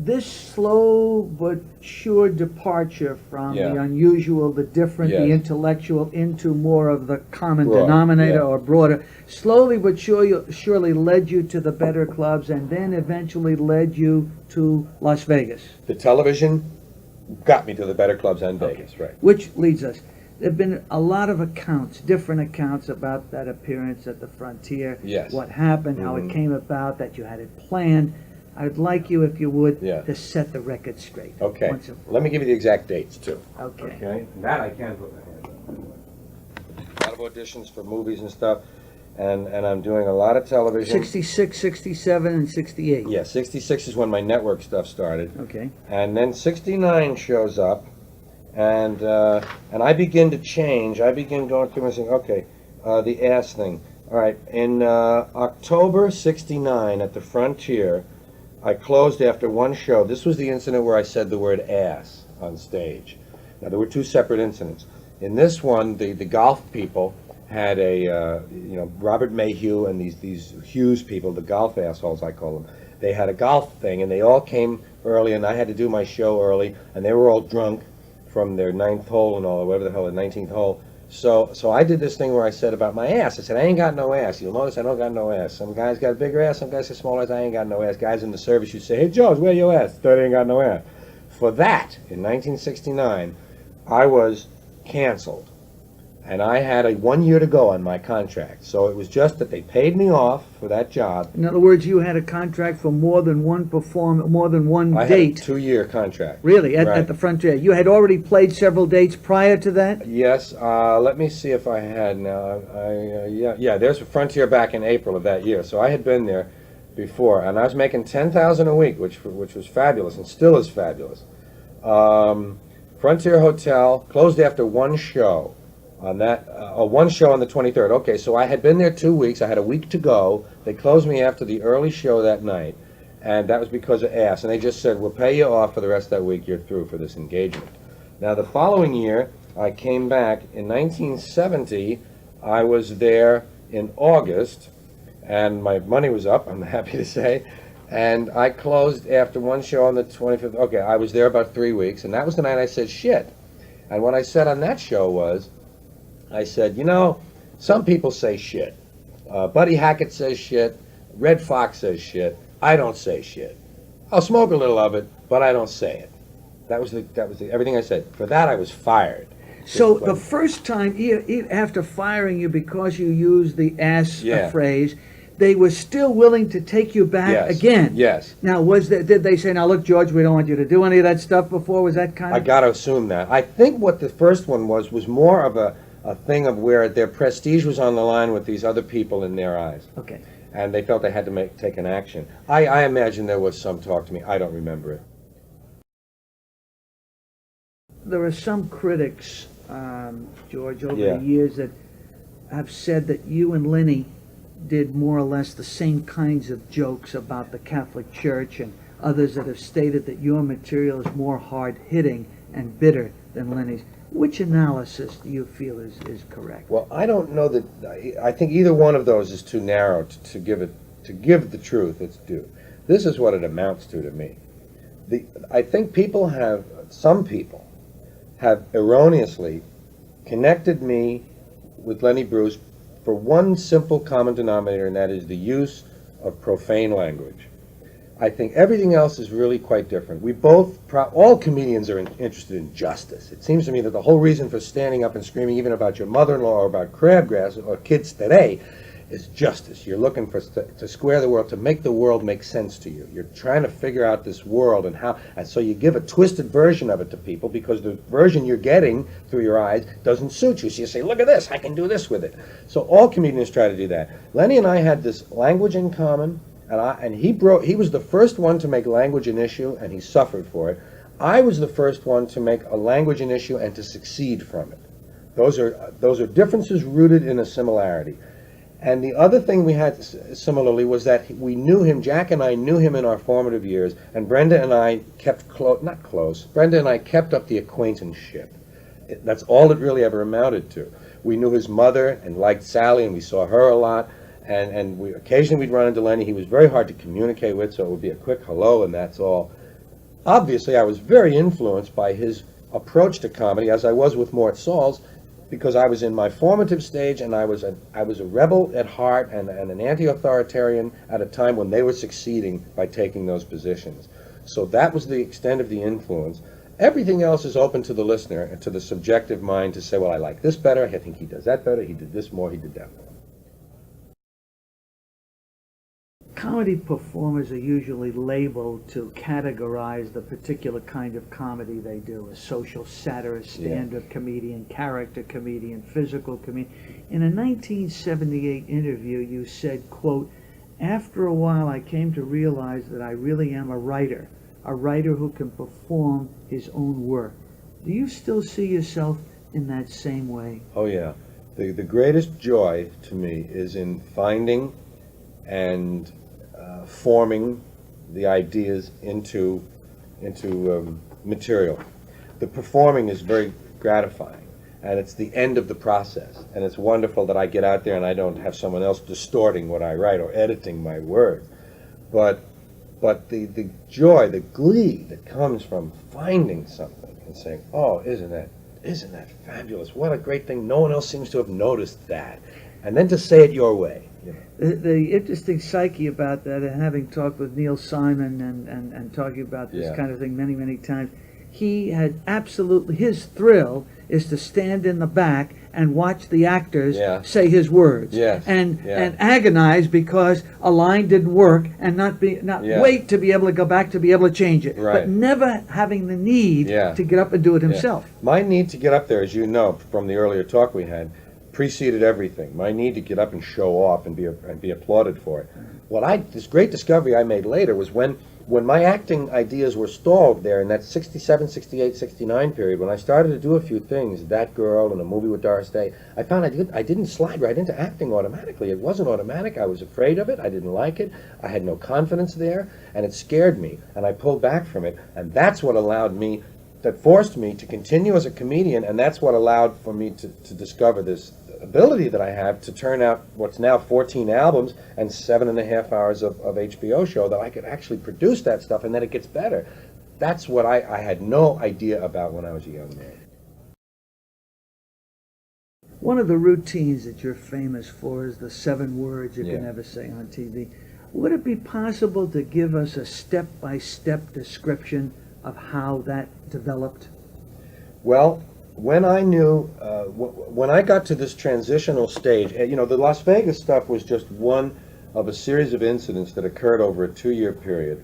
this slow but sure departure from Yeah. the unusual, the different, the Yes. intellectual into more of the common Broad, denominator yeah. or broader, slowly but surely led you to the better clubs and then eventually led you to Las Vegas. The television got me to the better clubs and Vegas, right? Which leads us. There have been a lot of accounts, different accounts about that appearance at the Frontier. Yes. What happened, how it came about, that you had it planned. I'd like you, if you would, Yeah. to set the record straight. Okay. Once and for Let me give you the exact dates, too. all. Okay. Okay? That I can put my hands on. A lot of auditions for movies and stuff, and I'm doing a lot of television. 66, 67, and 68. Yeah, 66 is when my network stuff started. Okay. And then 69 shows up, and I begin to change. I begin going through and saying, okay, the ass thing. All right, in October 69 at the Frontier, I closed after one show. This was the incident where I said the word ass on stage. Now, there were two separate incidents. In this one, the golf people had a, Robert Mayhew and these Hughes people, the golf assholes I call them, they had a golf thing, and they all came early, and I had to do my show early, and they were all drunk from their 9th hole and all, or whatever the hell, the 19th hole. So I did this thing where I said about my ass. I said, I ain't got no ass. You'll notice I don't got no ass. Some guys got a bigger ass, some guys got smaller ass. I ain't got no ass. Guys in the service, you say, hey, Jones, where your ass? Thought I ain't got no ass. For that, in 1969, I was canceled. And I had 1 year to go on my contract. So it was just that they paid me off for that job. In other words, you had a contract for more than one more than one I date. had a 2-year contract. Really, Right. at the Frontier. You had already played several dates prior to that? Yes, let me see if I had now. There's a Frontier back in April of that year. So I had been there before, and I was making $10,000 a week, which was fabulous, and still is fabulous. Frontier Hotel closed after one show. On that, one show on the 23rd. Okay, so I had been there 2 weeks. I had a week to go. They closed me after the early show that night, and that was because of ass. And they just said, we'll pay you off for the rest of that week. You're through for this engagement. Now, the following year, I came back. In 1970, I was there in August, and my money was up, I'm happy to say, and I closed after one show on the 25th. Okay, I was there about 3 weeks, and that was the night I said shit. And what I said on that show was, I said, some people say shit. Buddy Hackett says shit. Red Fox says shit. I don't say shit. I'll smoke a little of it, but I don't say it. That was everything I said. For that, I was fired. So the first time, after firing you because you used the ass phrase, they were still willing to take you back again. Yes. Now, did they say, now look, George, we don't want you to do any of that stuff before? Was that kind of... I got to assume that. I think what the first one was more of a thing of where their prestige was on the line with these other people in their eyes. Okay. And they felt they had to take an action. I imagine there was some talk to me. I don't remember it. There are some critics, George, over Yeah. the years that have said that you and Lenny did more or less the same kinds of jokes about the Catholic Church, and others that have stated that your material is more hard-hitting and bitter than Lenny's. Which analysis do you feel is correct? Well, I don't know that. I think either one of those is too narrow to give the truth its due. This is what it amounts to me. I think some people have erroneously connected me with Lenny Bruce for one simple common denominator, and that is the use of profane language. I think everything else is really quite different. All comedians are interested in justice. It seems to me that the whole reason for standing up and screaming even about your mother-in-law or about crabgrass or kids today is justice. You're looking to square the world, to make the world make sense to you. You're trying to figure out this world and so you give a twisted version of it to people because the version you're getting through your eyes doesn't suit you. So you say, look at this, I can do this with it. So all comedians try to do that. Lenny and I had this language in common. And he was the first one to make language an issue, and he suffered for it. I was the first one to make a language an issue and to succeed from it. Those are differences rooted in a similarity. And the other thing we had similarly was that we knew him. Jack and I knew him in our formative years, and Brenda and I kept not close. Brenda and I kept up the acquaintanceship. That's all it really ever amounted to. We knew his mother and liked Sally, and we saw her a lot. And occasionally we'd run into Lenny. He was very hard to communicate with, so it would be a quick hello, and that's all. obviously I was very influenced by his approach to comedy, as I was with Mort Saul's, because I was in my formative stage, and I was a rebel at heart and an anti-authoritarian at a time when they were succeeding by taking those positions. So that was the extent of the influence. Everything else is open to the listener and to the subjective mind to say, well, I like this better, I think he does that better, he did this more, he did that more. Comedy performers are usually labeled to categorize the particular kind of comedy they do: a social satirist, stand-up comedian, character comedian, physical comedian. In a 1978 interview, you said, quote, "After a while I came to realize that I really am a writer who can perform his own work." Do you still see yourself in that same way? Oh yeah. The greatest joy to me is in finding and forming the ideas into material. The performing is very gratifying, and it's the end of the process. And it's wonderful that I get out there and I don't have someone else distorting what I write or editing my words. But the joy, the glee that comes from finding something and saying, "Oh, isn't that fabulous? What a great thing! No one else seems to have noticed that," and then to say it your way. You know. The interesting psyche about that, and having talked with Neil Simon and talking about this kind of thing many, many times, he had absolutely, his thrill is to stand in the back and watch the actors say his words, and agonize because a line didn't work, and not wait to be able to go back to be able to change it, but never having the need to get up and do it himself. My need to get up there, as you know from the earlier talk we had, preceded everything. My need to get up and show off and be applauded for it. This great discovery I made later was when my acting ideas were stalled there in that 67, 68, 69 period, when I started to do a few things, That Girl and a movie with Doris Day, I found I didn't slide right into acting automatically. It wasn't automatic. I was afraid of it. I didn't like it. I had no confidence there, and it scared me, and I pulled back from it, and that's what that forced me to continue as a comedian, and that's what allowed for me to discover this ability that I have to turn out what's now 14 albums and 7.5 hours of HBO show, that I could actually produce that stuff and then it gets better. That's what I had no idea about when I was a young man. One of the routines that you're famous for is the 7 words you can never say on TV. Would it be possible to give us a step-by-step description of how that developed? Well, when I knew, when I got to this transitional stage, the Las Vegas stuff was just one of a series of incidents that occurred over a 2-year period.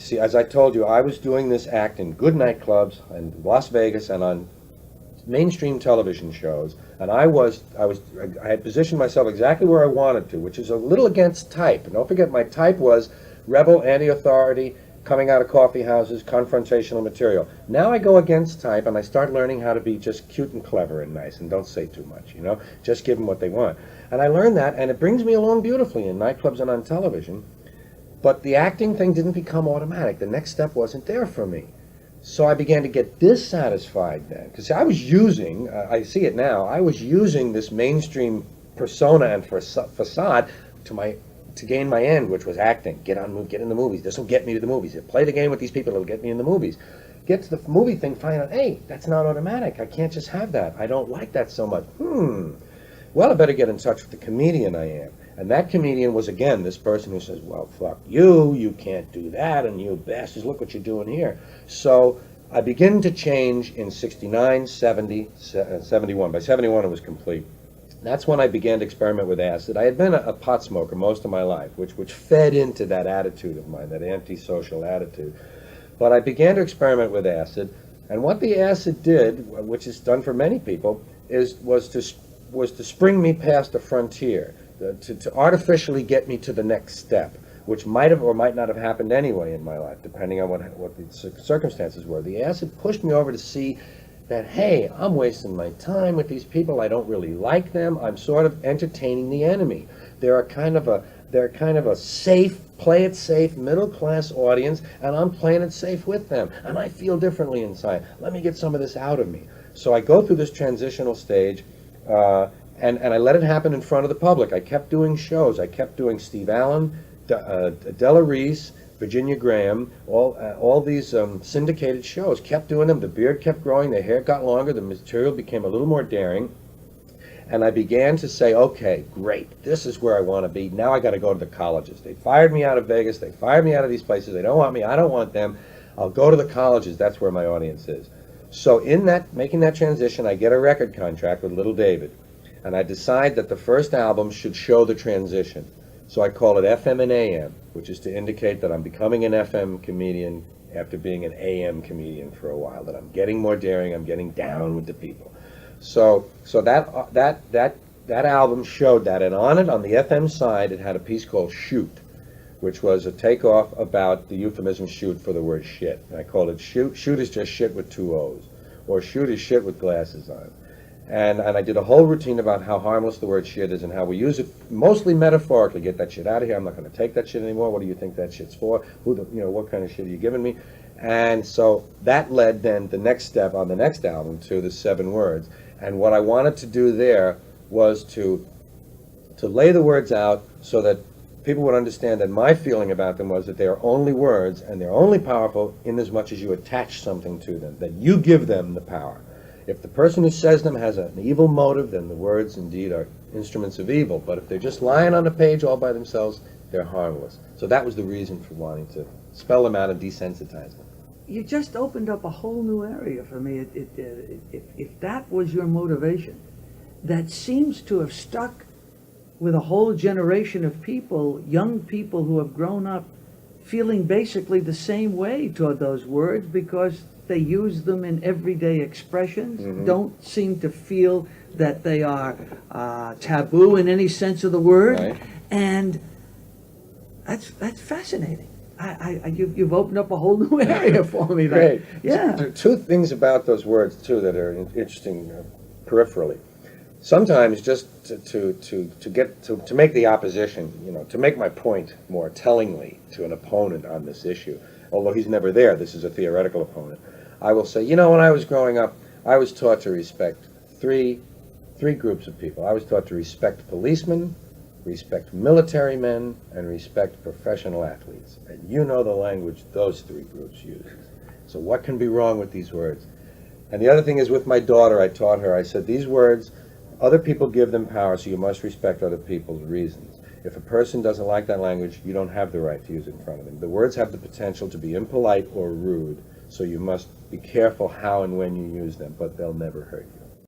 See, as I told you, I was doing this act in good nightclubs in Las Vegas and on mainstream television shows, and I had positioned myself exactly where I wanted to, which is a little against type. And don't forget, my type was rebel, anti-authority, coming out of coffee houses, confrontational material. Now I go against type, and I start learning how to be just cute and clever and nice, and don't say too much, just give them what they want. And I learned that, and it brings me along beautifully in nightclubs and on television. But the acting thing didn't become automatic. The next step wasn't there for me. So I began to get dissatisfied then, because I was using, I see it now, I was using this mainstream persona and facade to gain my end, which was acting. Get in the movies. This will get me to the movies. Play the game with these people, it'll get me in the movies. Get to the movie thing, find out, hey, that's not automatic. I can't just have that. I don't like that so much. Well, I better get in touch with the comedian I am. And that comedian was, again, this person who says, well, fuck you can't do that, and you bastards, look what you're doing here. So I began to change in 69, 70, 71. By 71, it was complete. That's when I began to experiment with acid. I had been a pot smoker most of my life, which fed into that attitude of mine, that antisocial attitude. But I began to experiment with acid, and what the acid did, which is done for many people, was to spring me past a frontier, to artificially get me to the next step, which might have or might not have happened anyway in my life, depending on what the circumstances were. The acid pushed me over to see that, hey, I'm wasting my time with these people. I don't really like them. I'm sort of entertaining the enemy. They're kind of a safe, play it safe, middle class audience, and I'm playing it safe with them. And I feel differently inside. Let me get some of this out of me. So I go through this transitional stage, and I let it happen in front of the public. I kept doing shows. I kept doing Steve Allen, Della Reese, Virginia Graham, all these syndicated shows, kept doing them. The beard kept growing, the hair got longer, the material became a little more daring. And I began to say, okay, great, this is where I want to be. Now I got to go to the colleges. They fired me out of Vegas. They fired me out of these places. They don't want me. I don't want them. I'll go to the colleges. That's where my audience is. So in that, making that transition, I get a record contract with Little David. And I decide that the first album should show the transition. So I call it FM and AM, which is to indicate that I'm becoming an FM comedian after being an AM comedian for a while, that I'm getting more daring, I'm getting down with the people. So that album showed that, and on it, on the FM side, it had a piece called Shoot, which was a takeoff about the euphemism shoot for the word shit. And I called it Shoot. Shoot is just shit with 2 O's, or shoot is shit with glasses on. And I did a whole routine about how harmless the word shit is and how we use it mostly metaphorically. Get that shit out of here. I'm not going to take that shit anymore. What do you think that shit's for? What kind of shit are you giving me? And so that led then the next step on the next album to the 7 words. And what I wanted to do there was to lay the words out so that people would understand that my feeling about them was that they are only words, and they're only powerful in as much as you attach something to them, that you give them the power. If the person who says them has an evil motive, then the words indeed are instruments of evil. But if they're just lying on the page all by themselves, they're harmless. So that was the reason for wanting to spell them out and desensitize them. You just opened up a whole new area for me. If that was your motivation, that seems to have stuck with a whole generation of people, young people who have grown up feeling basically the same way toward those words because they use them in everyday expressions, don't seem to feel that they are taboo in any sense of the word. Right. And that's fascinating. You've opened up a whole new area for me. Great. Yeah. There are 2 things about those words, too, that are interesting peripherally. Sometimes just to make the opposition, to make my point more tellingly to an opponent on this issue, although he's never there, this is a theoretical opponent, I will say, when I was growing up, I was taught to respect three groups of people. I was taught to respect policemen, respect military men, and respect professional athletes. And you know the language those 3 groups use. So what can be wrong with these words? And the other thing is, with my daughter, I taught her, I said, these words, other people give them power, so you must respect other people's reasons. If a person doesn't like that language, you don't have the right to use it in front of them. The words have the potential to be impolite or rude, so you must be careful how and when you use them, but they'll never hurt you.